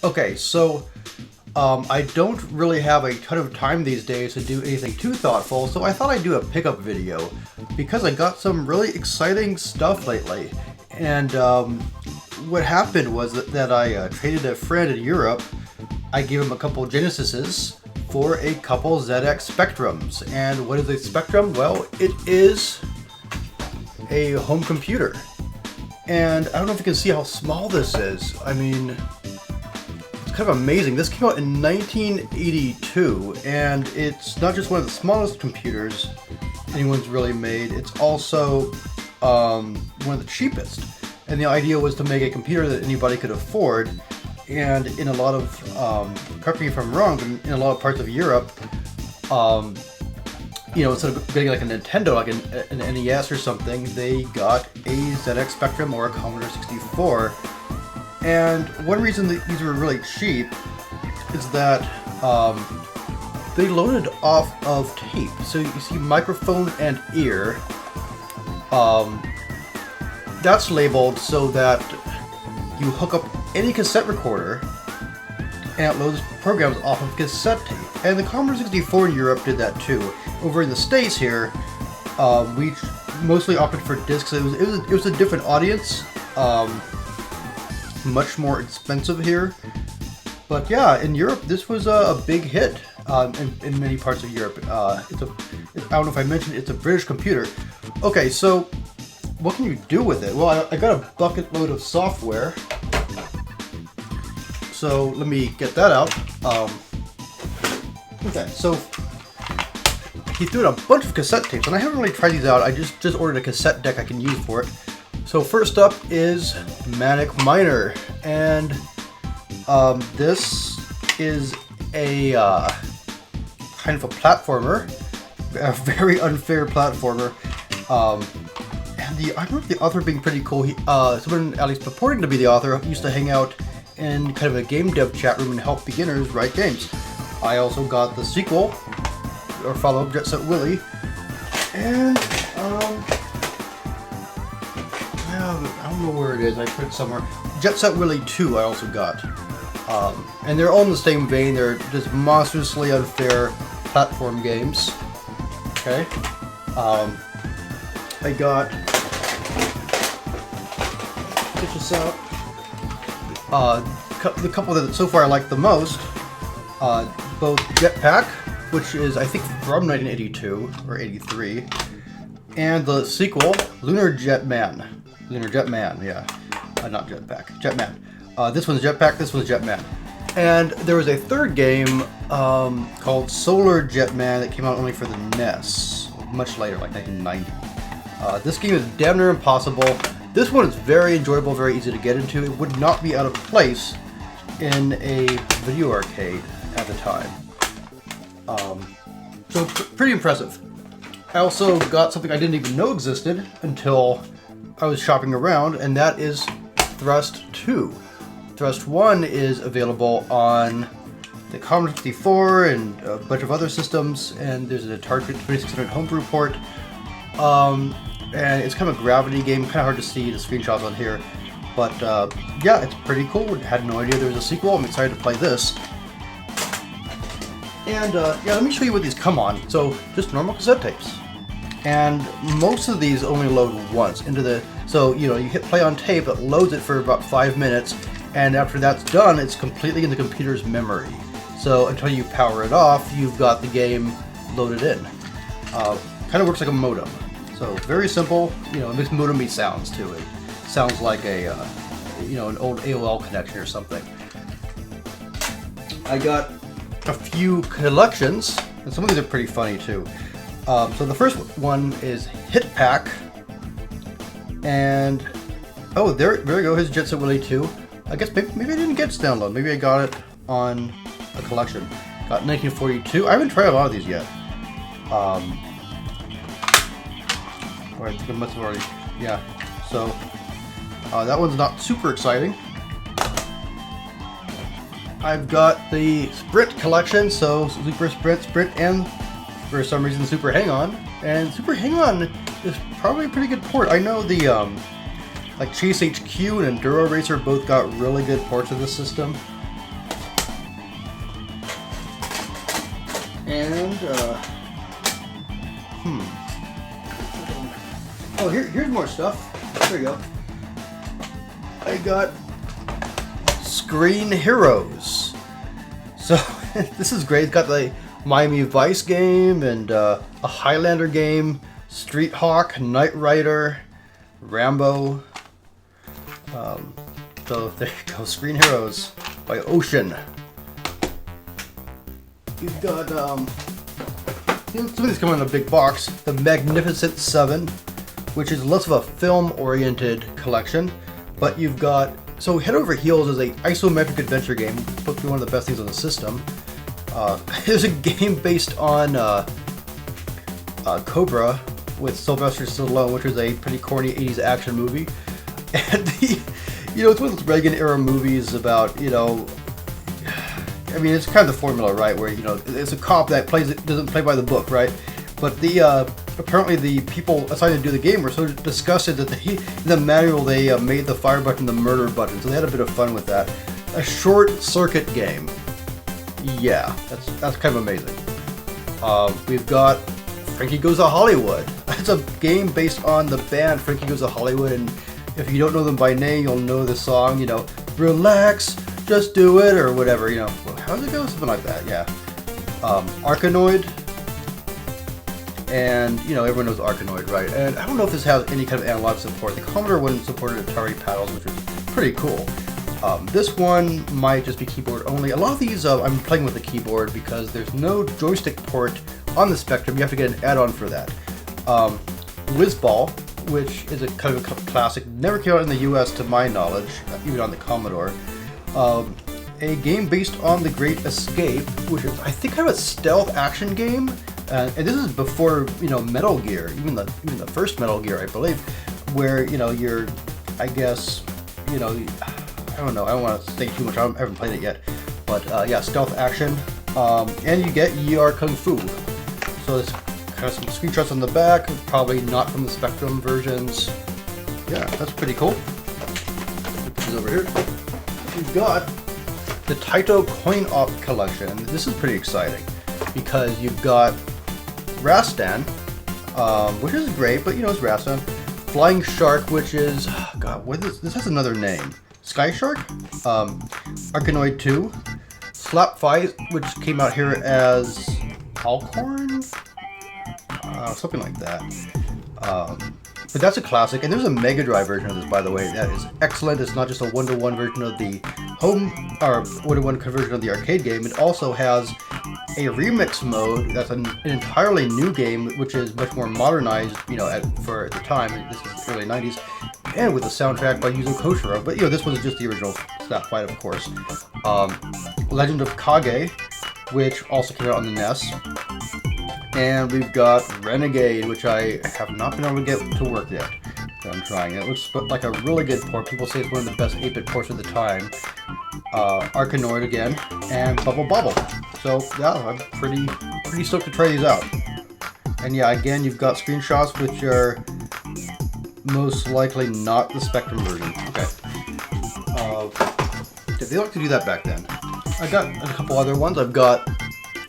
Okay, so I don't really have a ton of time these days to do anything too thoughtful, so I thought I'd do a pickup video because I got some really exciting stuff lately. And what happened was that I traded a friend in Europe. I gave him a couple Genesises for a couple ZX Spectrums. And what is a Spectrum? Well, it is a home computer. And I don't know if you can see how small this is. I mean, it's kind of amazing. This came out in 1982, and it's not just one of the smallest computers anyone's really made, it's also one of the cheapest. And the idea was to make a computer that anybody could afford. And in a lot of, correct me if I'm wrong, but in a lot of parts of Europe, instead of getting like a Nintendo, like an NES or something, they got a ZX Spectrum or a Commodore 64. And one reason that these were really cheap is that they loaded off of tape. So you see microphone and ear. That's labeled so that you hook up any cassette recorder and it loads programs off of cassette tape. And the Commodore 64 in Europe did that too. Over in the States here, we mostly opted for discs. It was a different audience, much more expensive here. But yeah, in Europe, this was a big hit in many parts of Europe. I don't know if I mentioned, it's a British computer. Okay, so what can you do with it? Well, I got a bucket load of software. So let me get that out. Okay, so he threw in a bunch of cassette tapes, and I haven't really tried these out. I just ordered a cassette deck I can use for it. So first up is Manic Miner, and this is a kind of a platformer, a very unfair platformer. I remember the author being pretty cool. Someone, at least purporting to be the author, used to hang out in kind of a game dev chat room and help beginners write games. I also got the sequel, or follow-up, Jet Set Willy, and I don't know where it is. I put it somewhere. Jet Set Willy 2 I also got, and they're all in the same vein. They're just monstrously unfair platform games. Okay, I got, get this out. The couple that so far I like the most, both Jetpack, which is I think from 1982 or 83, and the sequel, Lunar Jetman, yeah, not Jetpack, Jetman. This one's Jetpack, this one's Jetman. And there was a third game called Solar Jetman that came out only for the NES, much later, like 1990. This game is damn near impossible. This one is very enjoyable, very easy to get into. It would not be out of place in a video arcade at the time. So pretty impressive. I also got something I didn't even know existed until I was shopping around, and that is Thrust 2. Thrust 1 is available on the Commodore 64 and a bunch of other systems, and there's an Atari 2600 homebrew port. And it's kind of a gravity game, kind of hard to see the screenshots on here. But yeah, it's pretty cool. Had no idea there was a sequel. I'm excited to play this. And yeah, let me show you what these come on. So just normal cassette tapes. And most of these only load once into the, so you hit play on tape, it loads it for about 5 minutes, and after that's done, it's completely in the computer's memory. So until you power it off, you've got the game loaded in. Kind of works like a modem. So very simple, it makes modem-y sounds too. It sounds like a, an old AOL connection or something. I got a few collections, and some of these are pretty funny too. So the first one is Hit Pack, and oh, there we go. His Jet Set Willy 2. I guess maybe I didn't get this download. Maybe I got it on a collection. Got 1942. I haven't tried a lot of these yet. Or I think I must have already, yeah. So that one's not super exciting. I've got the Sprint collection, so Super Sprint, and for some reason Super Hang-On. And Super Hang-On is probably a pretty good port. I know the like Chase HQ and Enduro Racer both got really good ports of this system. And, oh, here's more stuff. There you go. I got Screen Heroes. So, this is great. It's got the Miami Vice game and a Highlander game, Street Hawk, Knight Rider, Rambo. So there you go, Screen Heroes by Ocean. You've got, some of these come in a big box. The Magnificent Seven, which is less of a film-oriented collection, but you've got, so Head Over Heels is a isometric adventure game, supposed to be one of the best things on the system. There's a game based on Cobra with Sylvester Stallone, which is a pretty corny 80s action movie. And it's one of those Reagan-era movies about, I mean, it's kind of the formula, right? Where it's a cop that doesn't play by the book, right? But apparently the people assigned to do the game were so disgusted that in the manual they made the fire button the murder button. So they had a bit of fun with that. A short circuit game. Yeah, that's kind of amazing. We've got Frankie Goes to Hollywood. It's a game based on the band Frankie Goes to Hollywood, and if you don't know them by name, you'll know the song. Relax. Just do it, or whatever, how does it go? Something like that, yeah. Arkanoid, and, everyone knows Arkanoid, right? And I don't know if this has any kind of analog support. The Commodore one supported Atari paddles, which is pretty cool. This one might just be keyboard only. A lot of these, I'm playing with the keyboard because there's no joystick port on the Spectrum. You have to get an add-on for that. Whizball, which is a kind of a classic, never came out in the US to my knowledge, even on the Commodore. A game based on The Great Escape, which is, I think, kind of a stealth action game, and this is before Metal Gear, even the first Metal Gear, I believe, where you're, I guess, I don't know, I don't want to say too much. I haven't played it yet, but yeah, stealth action, and you get YR Kung Fu. So there's kind of some screenshots on the back, probably not from the Spectrum versions. Yeah, that's pretty cool. Put this over here. We've got the Taito Coin Op collection. This is pretty exciting because you've got Rastan, which is great, but it's Rastan. Flying Shark, which is, God, this has another name. Sky Shark? Arkanoid 2. Slap Fight, which came out here as Alcorn? Something like that. But that's a classic, and there's a Mega Drive version of this, by the way, that is excellent. It's not just a 1-to-1 version of the home, or 1-to-1 conversion of the arcade game. It also has a remix mode that's an entirely new game, which is much more modernized, for at the time. This is early 90s, and with a soundtrack by Yuzo Koshiro. But this was just the original Slap Fight, of course. Legend of Kage, which also came out on the NES. And we've got Renegade, which I have not been able to get to work yet. So I'm trying. It looks like a really good port. People say it's one of the best 8-bit ports of the time. Arkanoid again, and Bubble Bobble. So yeah, I'm pretty stoked to try these out. And yeah, again, you've got screenshots which are most likely not the Spectrum version. Okay. They like to do that back then. I got a couple other ones. I've got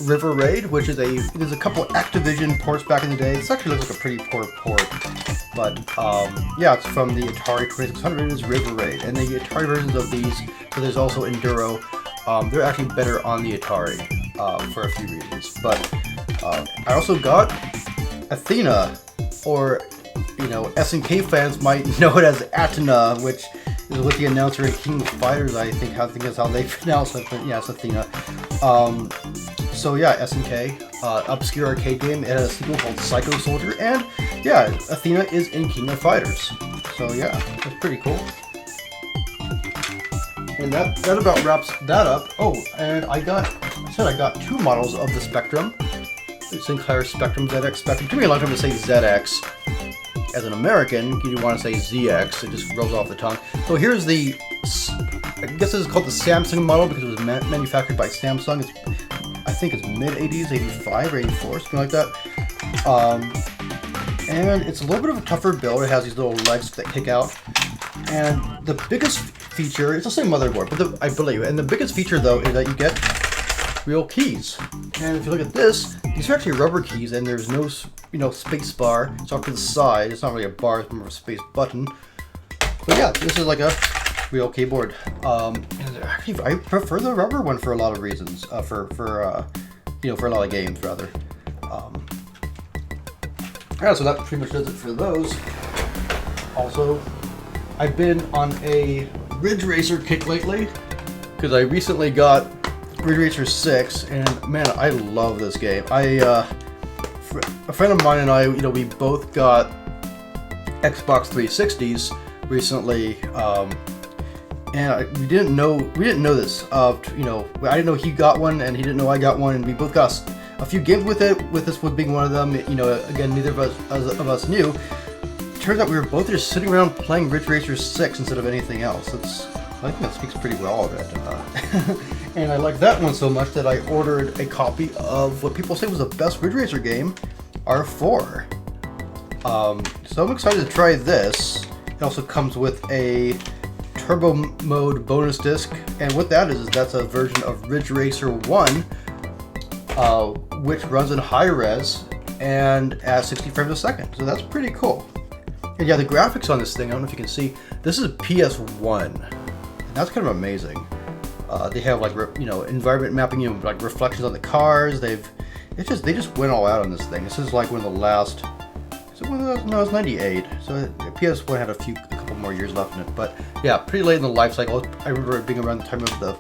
River Raid, which is there's a couple Activision ports back in the day. This actually looks like a pretty poor port, but yeah, it's from the Atari 2600. It is River Raid, and the Atari versions of these, so there's also Enduro. They're actually better on the Atari for a few reasons. But I also got Athena, or SNK fans might know it as Athena, which is with the announcer in King of Fighters. I think is how they pronounce it. But yeah, it's Athena. So yeah, SNK, obscure arcade game. It has a sequel called Psycho Soldier, and yeah, Athena is in King of Fighters. So yeah, that's pretty cool. And that about wraps that up. Oh, and I got 2 models of the Spectrum. The Sinclair Spectrum, ZX Spectrum. It took me a long time to say ZX. As an American, you want to say ZX. It just rolls off the tongue. So here's the, I guess this is called the Samsung model because it was manufactured by Samsung. I think it's mid-80s, 85 or 84, something like that. And it's a little bit of a tougher build. It has these little legs that kick out. And the biggest feature, it's the same motherboard, but I believe, and the biggest feature though is that you get real keys. And if you look at this, these are actually rubber keys, and there's no, space bar. It's off to the side. It's not really a bar, it's more of a space button. But yeah, this is like a real keyboard. And actually, I prefer the rubber one for a lot of reasons. For a lot of games rather. Yeah, so that pretty much does it for those. Also, I've been on a Ridge Racer kick lately because I recently got Ridge Racer 6, and man, I love this game. A friend of mine and I, we both got Xbox 360s recently, and we didn't know this. I didn't know he got one, and he didn't know I got one, and we both got a few games with it. With this one being one of them, again, neither of us knew. Turns out we were both just sitting around playing Ridge Racer 6 instead of anything else. I think that speaks pretty well of it. And I like that one so much that I ordered a copy of what people say was the best Ridge Racer game, R4. So I'm excited to try this. It also comes with a turbo mode bonus disc, and what that is that's a version of Ridge Racer 1, which runs in high res and at 60 frames a second. So that's pretty cool. And yeah, the graphics on this thing, I don't know if you can see, this is PS1. And that's kind of amazing. They have like, environment mapping, like reflections on the cars. They just went all out on this thing. This is like one of the last, no, it's 98. So PS1 had a couple more years left in it. But yeah, pretty late in the life cycle. I remember it being around the time of the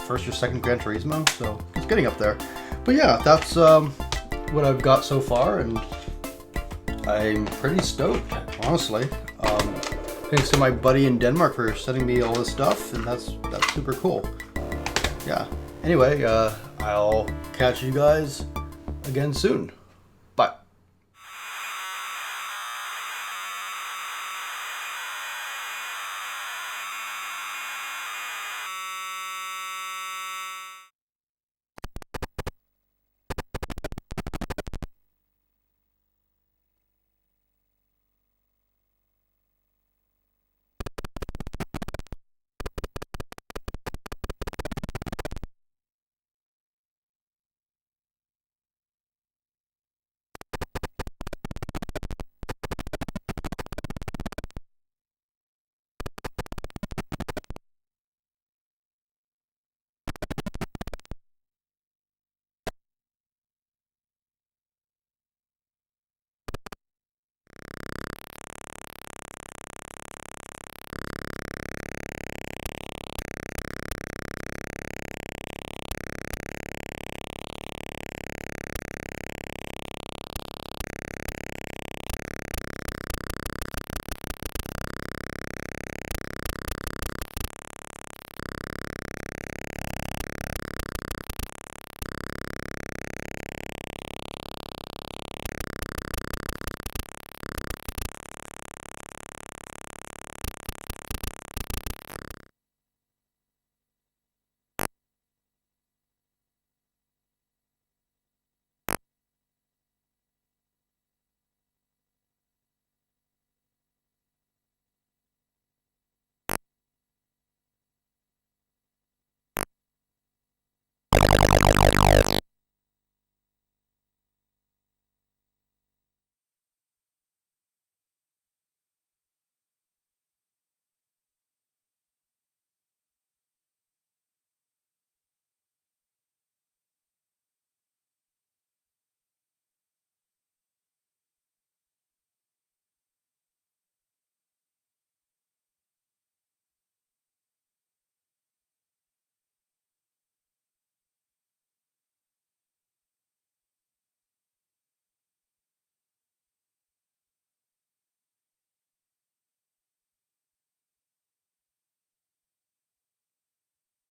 first or second Gran Turismo. So it's getting up there. But yeah, that's what I've got so far, and I'm pretty stoked, honestly. Thanks to my buddy in Denmark for sending me all this stuff, and that's super cool. Yeah. Anyway, I'll catch you guys again soon.